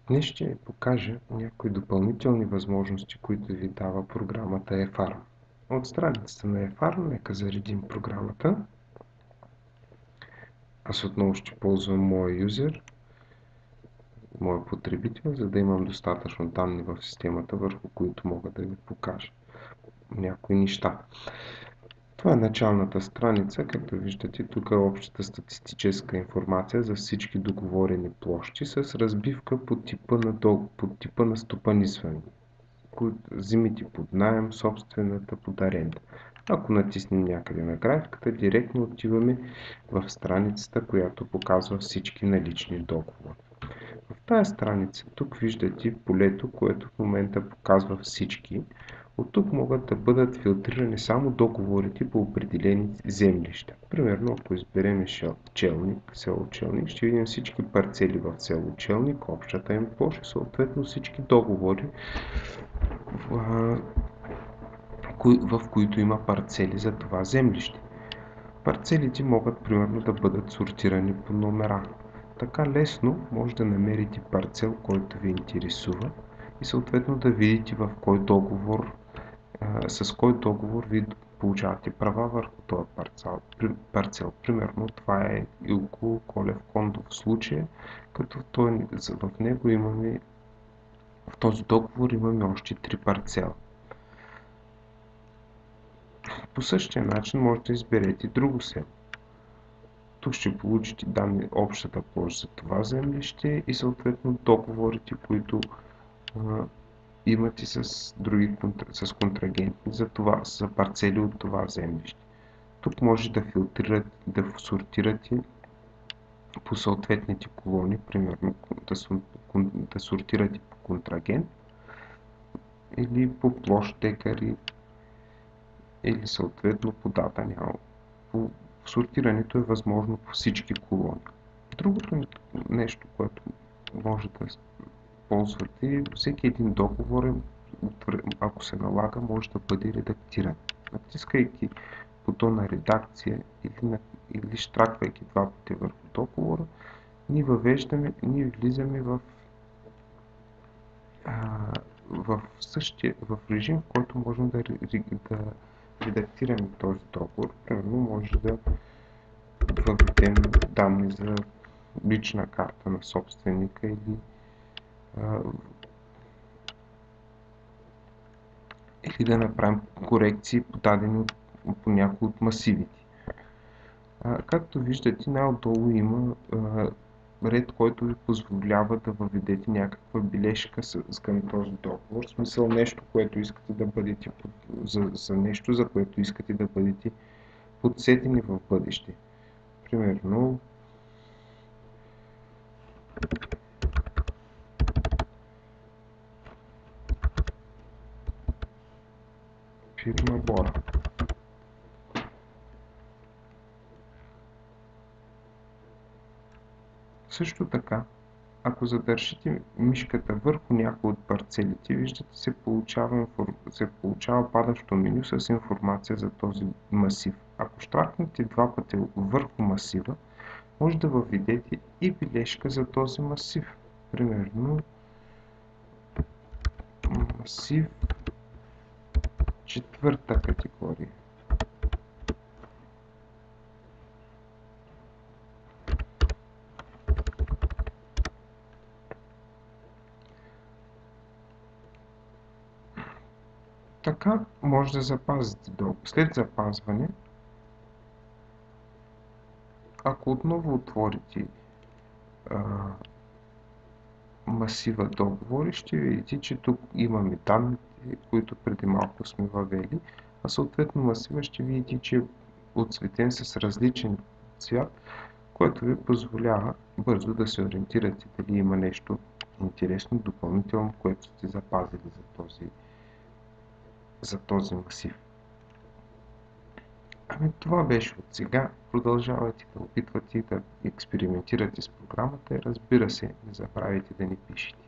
Днес ще ви покажа някои допълнителни възможности, които ви дава програмата eFarm. От страницата на eFarm нека заредим програмата. Аз отново ще ползвам моя юзер, моя потребител, за да имам достатъчно данни в системата, върху които мога да ви покажа някои неща. Това е началната страница, както виждате, тук е общата статистическа информация за всички договорени площи с разбивка по типа на стопанисване. Земите под наем, собствената под аренда. Ако натиснем някъде на графиката, директно отиваме в страницата, която показва всички налични договори. В тази страница тук виждате полето, което в момента показва всички. От тук могат да бъдат филтрирани само договорите по определени землища. Примерно, ако изберем село Челник, ще видим всички парцели в село Челник, общата им площ и съответно всички договори, в които има парцели за това землище. Парцелите могат примерно да бъдат сортирани по номера. Така лесно може да намерите парцел, който ви интересува и съответно да видите с кой договор ви получавате права върху този парцел. Примерно това е Илко Колев Кондов случай, като в него в този договор имаме още 3 парцела. По същия начин може да изберете друго село. Тук ще получите данни общата площ за това землище и съответно договорите, които имате с контрагенти за парцели от това землище. Тук може да сортирате по съответните колони, примерно да сортирате по контрагент или по площ декари или съответно по дата. Сортирането е възможно по всички колони. Другото нещо, което може да ползвате, всеки един договор, ако се налага, може да бъде редактиран. Натискайки бутона редакция или щраквайки два пъти върху договора, ние влизаме в режим, в който можем да редактираме този договор. Примерно може да въведем данни за лична карта на собственика или да направим корекции подадени по някои от масивите. Както виждате, най-отдолу има ред, който ви позволява да въведете някаква бележка към този договор. В смисъл нещо, което искате да бъдете за нещо, за което искате да бъдете подсетени в бъдеще. Примерно фирма Бора. Също така, ако задържите мишката върху някои от парцелите, виждате се получава падащо меню с информация за този масив. Ако щракнете два пъти върху масива, може да въведете и бележка за този масив. Примерно масив четвърта категория. Така може да запазите след запазване. Ако отново отворите масива договори, ще видите, че тук имаме данните, които преди малко сме въвели, а съответно масива ще видите, че е отцветен с различен цвят, което ви позволява бързо да се ориентирате дали има нещо интересно, допълнително, което сте запазили за този масив. Това беше от сега. Продължавайте да опитвате и да експериментирате с програмата и разбира се, не забравяйте да ни пишете.